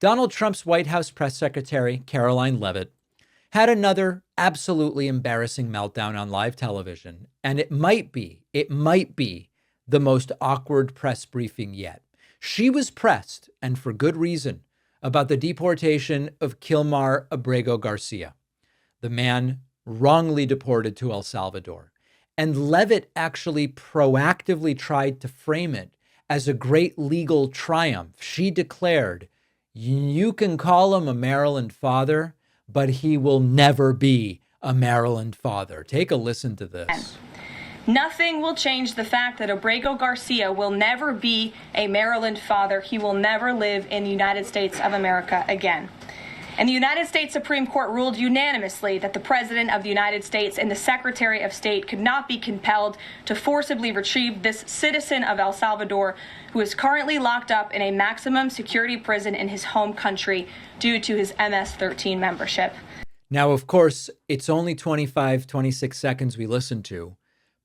Donald Trump's White House press secretary, Karoline Leavitt, had another absolutely embarrassing meltdown on live television. And it might be the most awkward press briefing yet. She was pressed, and for good reason, about the deportation of Kilmar Abrego Garcia, the man wrongly deported to El Salvador. And Leavitt actually proactively tried to frame it as a great legal triumph. She declared, you can call him a Maryland father, but he will never be a Maryland father. Take a listen to this. Nothing will change the fact that Abrego Garcia will never be a Maryland father. He will never live in the United States of America again. And the United States Supreme Court ruled unanimously that the President of the United States and the Secretary of State could not be compelled to forcibly retrieve this citizen of El Salvador who is currently locked up in a maximum security prison in his home country due to his MS-13 membership. Now, of course, it's only 26 seconds we listened to,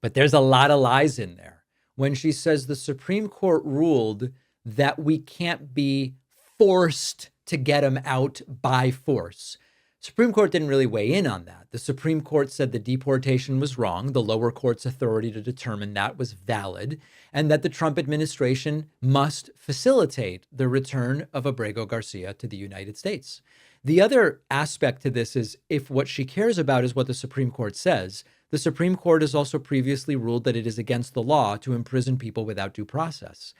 but there's a lot of lies in there. When she says the Supreme Court ruled that we can't be forced to get him out by force. Supreme Court didn't really weigh in on that. The Supreme Court said the deportation was wrong, the lower court's authority to determine that was valid, and that the Trump administration must facilitate the return of Abrego Garcia to the United States. The other aspect to this is if what she cares about is what the Supreme Court says, the Supreme Court has also previously ruled that it is against the law to imprison people without due process.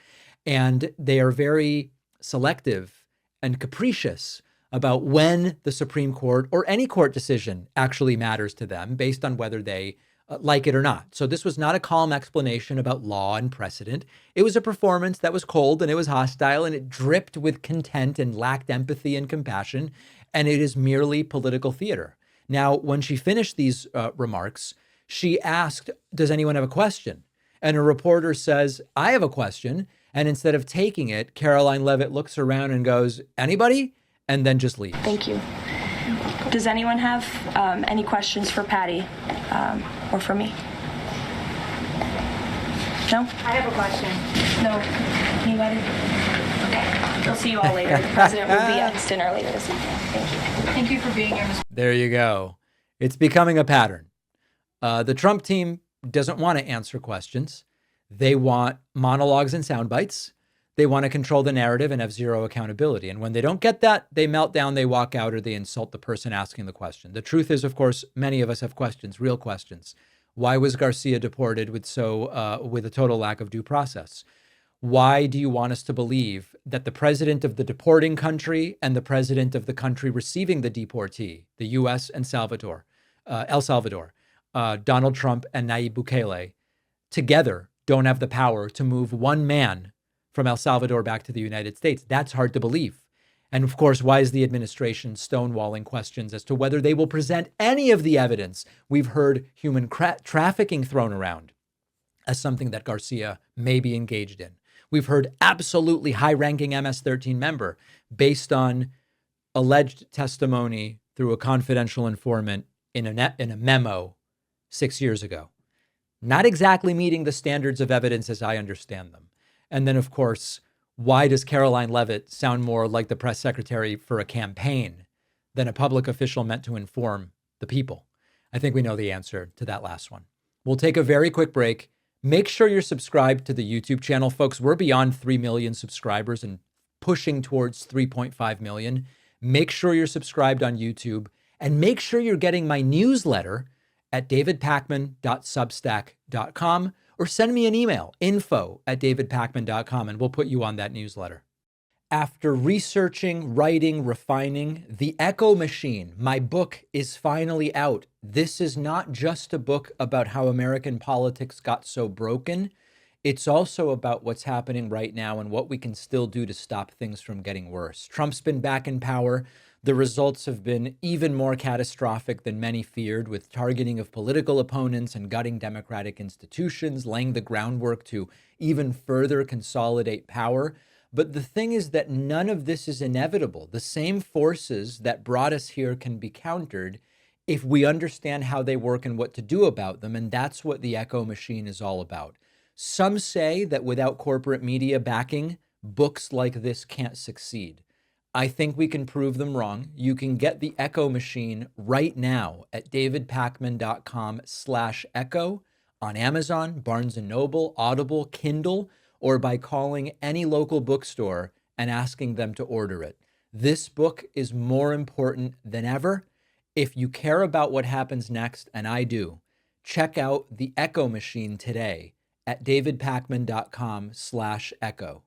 And they are very selective and capricious about when the Supreme Court or any court decision actually matters to them based on whether they like it or not. So this was not a calm explanation about law and precedent. It was a performance that was cold and it was hostile and it dripped with contempt and lacked empathy and compassion. And it is merely political theater. Now, when she finished these remarks, she asked, does anyone have a question? And a reporter says, I have a question. And instead of taking it, Karoline Leavitt looks around and goes, anybody? And then just leaves. Thank you. Does anyone have any questions for Patty or for me? No? I have a question. No. Anybody? Okay. We'll see you all later. The president will be at his dinner later this evening. Thank you. Thank you for being here, Mr. There you go. It's becoming a pattern. The Trump team doesn't want to answer questions. They want monologues and sound bites. They want to control the narrative and have zero accountability. And when they don't get that, they melt down, they walk out, or they insult the person asking the question. The truth is, of course, many of us have questions, real questions. Why was Garcia deported with a total lack of due process? Why do you want us to believe that the president of the deporting country and the president of the country receiving the deportee, the U.S. and El Salvador, Donald Trump and Nayib Bukele, together don't have the power to move one man from El Salvador back to the United States? That's hard to believe. And of course, why is the administration stonewalling questions as to whether they will present any of the evidence? We've heard human trafficking thrown around as something that Garcia may be engaged in. We've heard absolutely high-ranking MS-13 member based on alleged testimony through a confidential informant in a memo 6 years ago. Not exactly meeting the standards of evidence as I understand them. And then, of course, why does Karoline Leavitt sound more like the press secretary for a campaign than a public official meant to inform the people? I think we know the answer to that last one. We'll take a very quick break. Make sure you're subscribed to the YouTube channel, folks. We're beyond 3 million subscribers and pushing towards 3.5 million. Make sure you're subscribed on YouTube and make sure you're getting my newsletter at davidpakman.substack.com or send me an email, info@davidpakman.com, and we'll put you on that newsletter. After researching, writing, refining, The Echo Machine, my book, is finally out. This is not just a book about how American politics got so broken. It's also about what's happening right now and what we can still do to stop things from getting worse. Trump's been back in power. The results have been even more catastrophic than many feared, with targeting of political opponents and gutting democratic institutions, laying the groundwork to even further consolidate power. But the thing is that none of this is inevitable. The same forces that brought us here can be countered if we understand how they work and what to do about them. And that's what the Echo Machine is all about. Some say that without corporate media backing, books like this can't succeed. I think we can prove them wrong. You can get the Echo machine right now at davidpakman.com/echo on Amazon, Barnes & Noble, Audible, Kindle, or by calling any local bookstore and asking them to order it. This book is more important than ever. If you care about what happens next, and I do, check out the Echo machine today at davidpakman.com/echo.